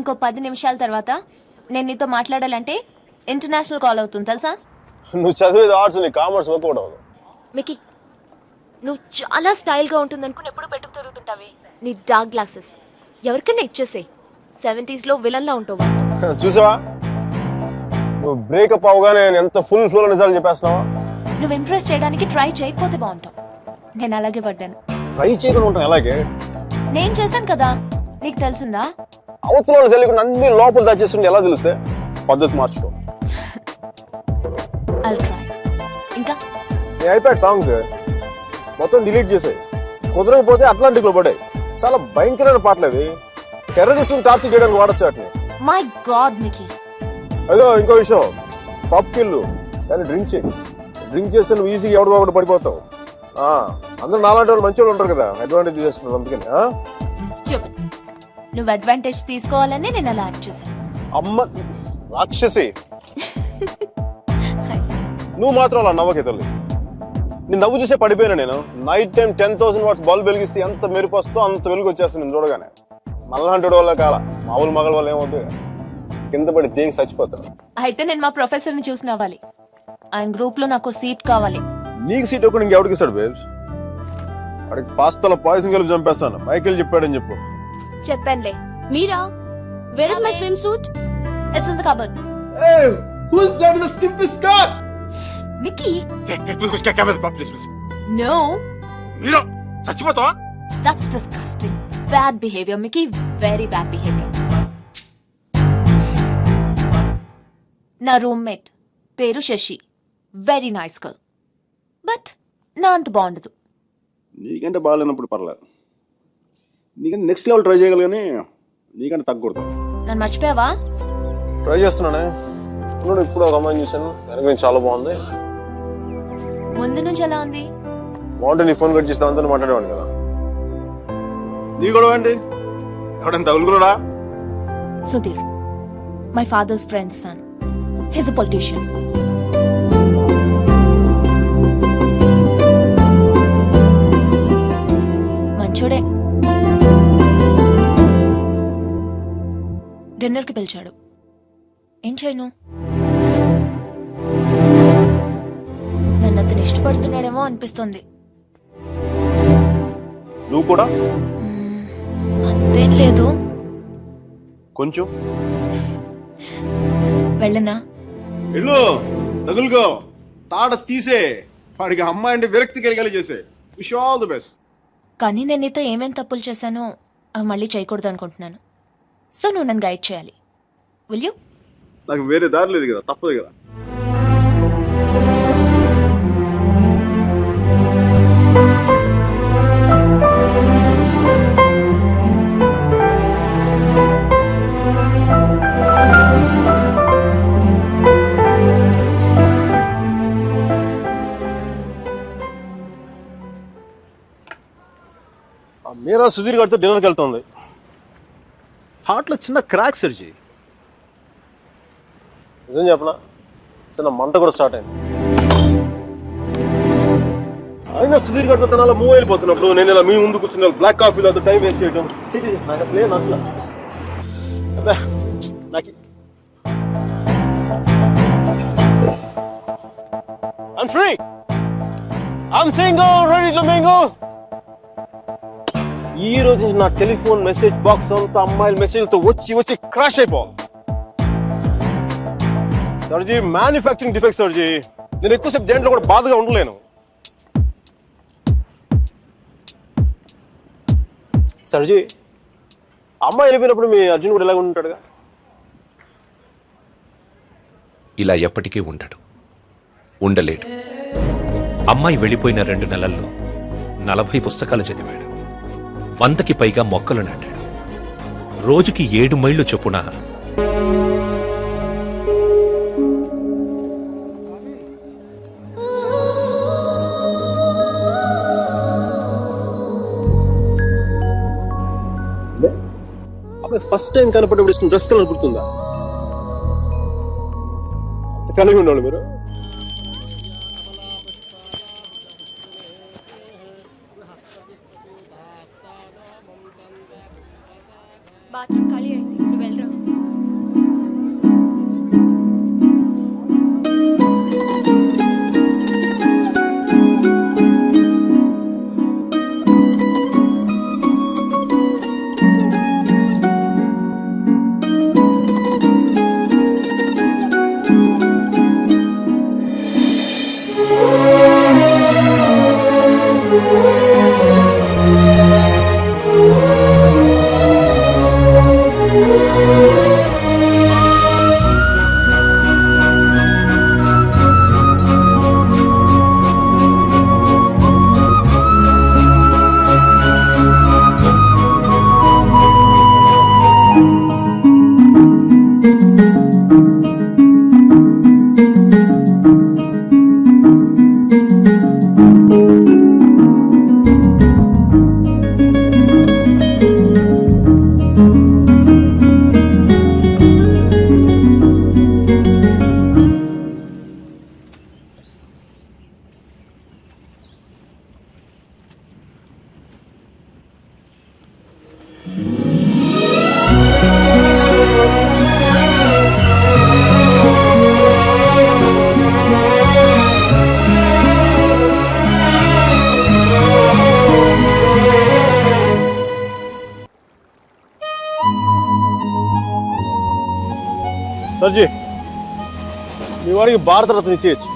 ఇంకో 10 నిమిషాల తర్వాత నేను నీతో మాట్లాడాలంటే ఇంటర్నేషనల్ కాల్ అవుతుంది తెలుసా? నువ్వు చదివేది ఆర్ట్స్, నీ కామర్స్ వర్కౌట్ అవ్వదు. మికి నువ్వు చాలా స్టైల్గా ఉంటుంది అనుకుని ఎప్పుడు పెట్టుకు తిరుగుతుంటావే నీ డార్క్ గ్లాసెస్ ఎవరికైనా ఇచ్చేసే. 70s లో విలన్లా ఉంటావు. చూసావా, నువ్వు బ్రేకప్ అవగానే ఎంత ఫుల్ ఫ్లో నిజాలు చెప్పేస్తున్నావా? నువ్వు ఇంప్రెస్ చేయడానికి ట్రై చేయకపోతే బాగుంటావు. నేను అలాగే పడ్డాను. ట్రై చేయకుండా ఉంటాం అలాగే. నేను చేశాను కదా, నీకు తెలిసిందా? అవతల తెలియకుండా అన్ని లోపల దాచేస్తుంటే ఎలా తెలిస్తే? పద్ధతి మార్చుకో. I'll try. ఇంకా నీ ఐప్యాడ్ సాంగ్స్ మొత్తం డిలీట్ చేసాయి. కుదరకపోతే అట్లాంటిక్ లో పడాయి. చాలా భయంకరమైన పాటలు అవి. టెర్రరిస్ట్ టార్చర్ చేయడానికి వాడచ్చు వాటిని. My God Mickey. అదో ఇంకో విషయం, పబ్ కిల్లు కానీ డ్రింక్ చేయి. డ్రింక్ చేస్తే నువ్వు ఈజీగా ఎవడో ఒకటి పడిపోతావు. అందరూ నాలాంటి వాళ్ళు మంచి వాళ్ళు ఉంటారు కదా, అడ్వాంటేజ్ చేస్తున్నారు. అందుకని Stupid. నువ్వు అడ్వాంటేజ్ తీసుకోవాలని నేను అలా యాక్ట్ చేశాను. అమ్మ రాక్షసి, నువ్వు మాత్రం అలా నవ్వకే తల్లి. నీ నవ్వు చూసే పడిపోయినా నేను. నైట్ టైం 10,000 వాట్స్ బల్బ్ వెలిగిస్తే ఎంత మెరుపు వస్తుందో అంత వెలుగు వచ్చేస్తుంది నేను చూడగానే. మళ్ళంటి వల్ల కాల మామూలు మగల వల్ల ఏమవుతుంది, కింద పడి దేనికి చచ్చిపోతాను. అయితే నేను మా ప్రొఫెసర్ ని చూసి నవ్వాలి. ఆయన గ్రూప్ లో నాకు సీట్ కావాలి. నీకు సీట్ ఒకటి ఇంకెవడికి ఇస్తాడు బేబ్స్? వాడికి పాస్తాలో పాయసం కలిపి చంపేస్తాను. మైకేల్ చెప్పాడని చెప్పు. చెప్పానులే. Mira, where is my swimsuit? It's in the cupboard. Hey, who's that in the skimpy skirt? Mickey. Please. No. మీరు చచ్చిపోతావా? That's disgusting. Bad behavior, Mickey. Very bad behavior. నా రూమ్మేట్ పేరు Shashi. Very nice girl. But నా అంత బాగుండదు. నీకంటే బాగాలేనప్పుడు పర్లేదు. నీకంటే నెక్స్ట్ లెవెల్ ట్రై చేయగలి, కానీ నీకంటే తగ్గకూడదు. నన్ను మర్చిపోయావా? ట్రై చేస్తున్నానే. ఇప్పుడు ఒక అమ్మాయిని చూశాను, వెనక నుంచి చాలా బాగుంది. ముందు నుంచి ఎలా ఉంది? బాగుంటే నీ ఫోన్ కట్ చేసి దాంతో మాట్లాడేవాడిని కదా. నీ కూడా అండి ఎవడైనా తగులుకున్నాడా? Sudhir, my father's friend's son. He's a politician. మంచోడే. డిన్నర్కి పిలిచాడు. ఏం చేయను? నన్ను అతను ఇష్టపడుతున్నాడేమో అనిపిస్తుంది. నువ్వు కూడా అంతేం లేదు. కొంచెం వెళ్ళనా? వెళ్ళు, తగులుకో, తాడ తీసే. వాడికి అమ్మాయి అంటే విరక్తి కలిగేలా చేసే. Wish all the best. కానీ నేను నీతో ఏమేం తప్పులు చేశానో అవి మళ్ళీ చేయకూడదు అనుకుంటున్నాను. సో నువ్వు నన్ను గైడ్ చేయాలి. Will you? నాకు వేరే దారి లేదు కదా, తప్పదు కదా. మీరా సుధీర్ గారితో డిన్నర్కి వెళ్తుంది. హార్ట్లో చిన్న క్రాక్ సర్జీ. నిజం చెప్పనా, చిన్న మంట కూడా స్టార్ట్ అయింది. అయినా సుధీర్ గారితో తన అలా మూవ్ అయిపోతున్నప్పుడు నేను ఇలా మీ ముందు కూర్చున్న బ్లాక్ కాఫీలో టైం వేస్ట్ చేయడం నాకు అసలే నచ్చలా. నాకు I'm free. I'm single, ready to mingle. ఈ రోజు నుంచి నా టెలిఫోన్ మెసేజ్ బాక్స్ అంతా అమ్మాయిల మెసేజ్లతో వచ్చి వచ్చి క్రాష్ అయిపోవాలి. సర్జీ, మ్యానుఫ్యాక్చరింగ్ డిఫెక్ట్ సర్జీ. నేను ఎక్కువసేపు దేంట్లో కూడా బాధగా ఉండలేను. సర్జీ, అమ్మాయి వెళ్ళిపోయినప్పుడు మీ అర్జున్ కూడా ఎలాగ ఉంటాడుగా? ఇలా ఎప్పటికీ ఉండడు, ఉండలేడు. అమ్మాయి వెళ్ళిపోయిన 2 నెలల్లో 40 పుస్తకాలు చదివాడు. 100కి పైగా మొక్కలు నాటాడు. రోజుకి 7 మైళ్ళు చొప్పున ఫస్ట్ టైం కనపడేప్పుడు ఇష్టం డ్రెస్ కలర్ గుర్తుందా? కలిగి ఉండాలి మీరు. బాత్రూమ్ ఖాళీ అయింది, నువ్వు వెళ్ళరా. సర్జీ మీ వాడికి భారతరత్న ఇచ్చేయచ్చు.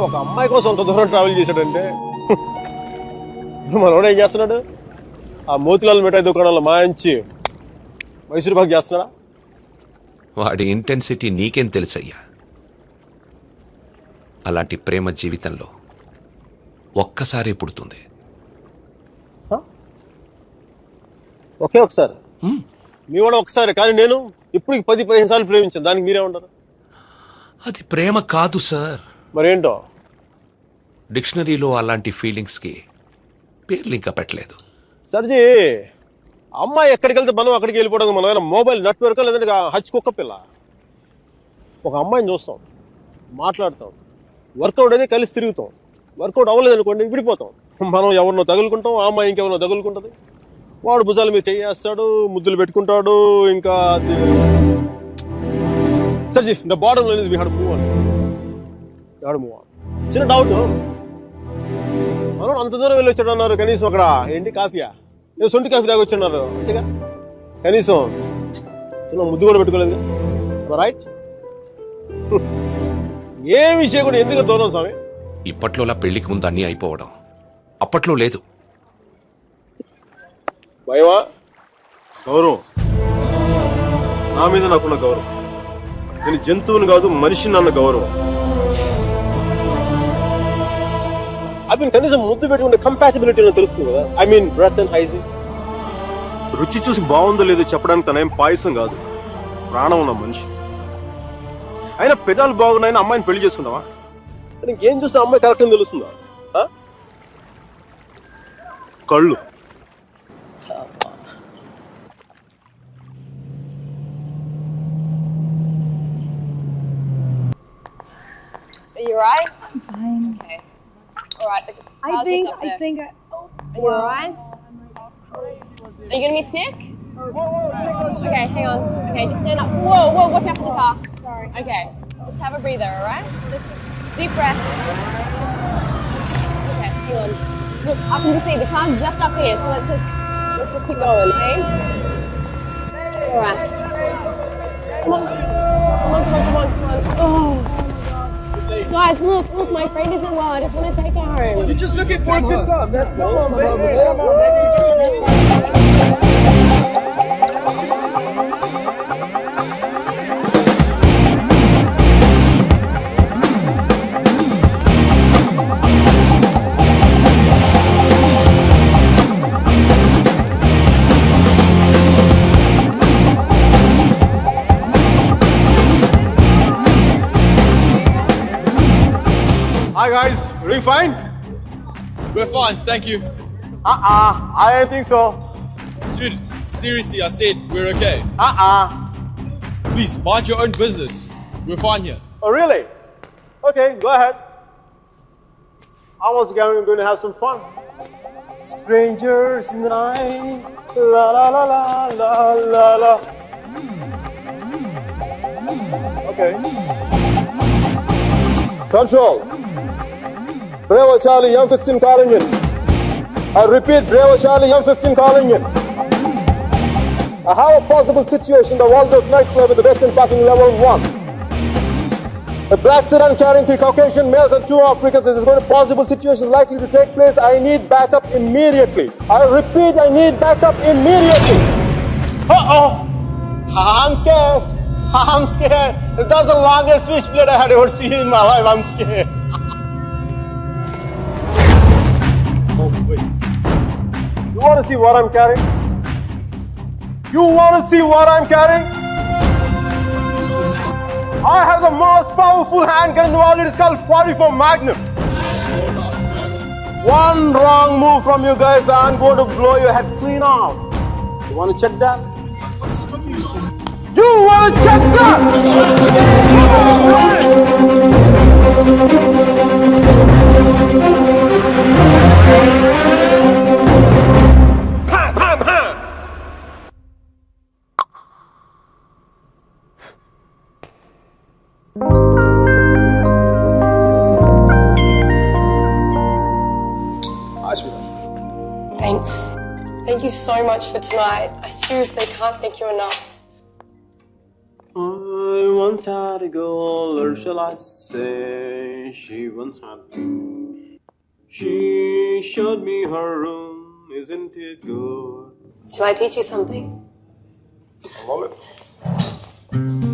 ఒక అమ్మాయి కోసం అంత దూరం ట్రావెల్ చేశాడంటే మనోడు ఏం చేస్తున్నాడు? ఆ మోతిలాల్ మిఠాయి దుకాణంలో మాయించి మైసూరు పాక్ చేస్తున్నాడా? వాడి ఇంటెన్సిటీ నీకేం తెలుసయ్యా? అలాంటి ప్రేమ జీవితంలో ఒక్కసారి పుడుతుంది. ఒకే ఒకసారి మీ వాడు ఒకసారి, కానీ నేను ఇప్పుడు 10-15 సార్లు ప్రేమించాను. దానికి మీరేమంటారు? అది ప్రేమ కాదు సార్. మరేంటో? డిక్షనరీలో అలాంటి ఫీలింగ్స్కి పేర్లు ఇంకా పెట్టలేదు. సర్జీ అమ్మాయి ఎక్కడికి వెళ్తే మనం అక్కడికి వెళ్ళిపోవడం. మనం ఏమైనా మొబైల్ నెట్వర్క్ లేదంటే హచ్ కుక్క పిల్ల. ఒక అమ్మాయిని చూస్తాం, మాట్లాడతాం, వర్కౌట్ అయితే కలిసి తిరుగుతాం. వర్కౌట్ అవ్వలేదు అనుకోండి విడిపోతాం. మనం ఎవరినో తగులుకుంటాం, ఆ అమ్మాయి ఇంకెవరినో తగులుకుంటుంది. వాడు భుజాల మీద చేయేస్తాడు, ముద్దులు పెట్టుకుంటాడు. ఇంకా సర్జీ the bottom line is we have to move on. చిన్న డౌట్, మనం అంత దూరం వెళ్ళి వచ్చాడు అన్నారు, కనీసం అక్కడ ఏంటి కాఫీయా ఏదో సొంటి కాఫీ తాగి వచ్చున్నారు అంతేగా, కనీసం చిన్న ముద్దు కూడా పెట్టుకోలేదు. రైట్? ఏమి చేయకూడదు. ఎందుకు దూరం స్వామి? ఇప్పట్లోలా పెళ్లికి ముందు అన్నీ అయిపోవడం అప్పట్లో లేదు. భయమా? గౌరవం. నా మీద నాకున్న గౌరవం. నేను జంతువుని కాదు, మనిషిని అన్న గౌరవం. అవి కనీసం ముద్దు పెట్టుకుంటే కంపాటిబిలిటీ తెలుస్తుంది కదా. I mean breath and hygiene. రుచి చూసి బాగుందో లేదో చెప్పడానికి తనేం పాయసం కాదు, ప్రాణం ఉన్న మనిషి. అయినా పెదాలు బాగున్నాయని అమ్మాయిని పెళ్లి చేసుకుంటావా? ఇంకేం చూస్తే అమ్మాయి కరెక్ట్ అని తెలుస్తుందా? కళ్ళు. Are you alright? I'm fine. Okay. Alright. I think. Are you alright? Are you gonna be sick? Okay, hang on. Okay, just stand up. Whoa, watch out for the car. Sorry. Okay, just have a breather, alright? Just deep breaths. Okay, hang on. Look, I can just see the car's just up here, so let's just keep going, okay? Alright. Come on. Oh. Guys, look, my friend isn't well. I just want to take her home. You're just looking for a good time. That's all. Come on, baby. Hi guys, doing fine? We're fine, thank you. I don't think so. Dude, seriously, I said we're okay. Please, mind your own business. We're fine here. Oh really? Okay, go ahead. I was going to have some fun. Strangers in the night, la la la la la la la. Okay. Control. Bravo Charlie, M15 calling in. I repeat, Bravo Charlie, M15 calling in. I have a possible situation in the Waldorf nightclub in the Western Parking Level 1. A black sedan carrying 3 Caucasian males and 2 Africans. Is a possible situation likely to take place. I need backup immediately. I repeat, I need backup immediately. Uh-oh. I'm scared. I'm scared. That's the longest switchblade I had ever seen in my life. I'm scared. Oh, wait. You want to see what I'm carrying? You want to see what I'm carrying? I have the most powerful handgun in the world. It is called 44 Magnum. One wrong move from you guys, I'm going to blow your head clean off. You want to check that? You want to check that? Bam, bam, bam. Thanks. Thank you so much for tonight. I seriously can't thank you enough. I once had a girl, or shall I say, she once had me. She showed me her room, isn't it good? Shall I teach you something? I love it.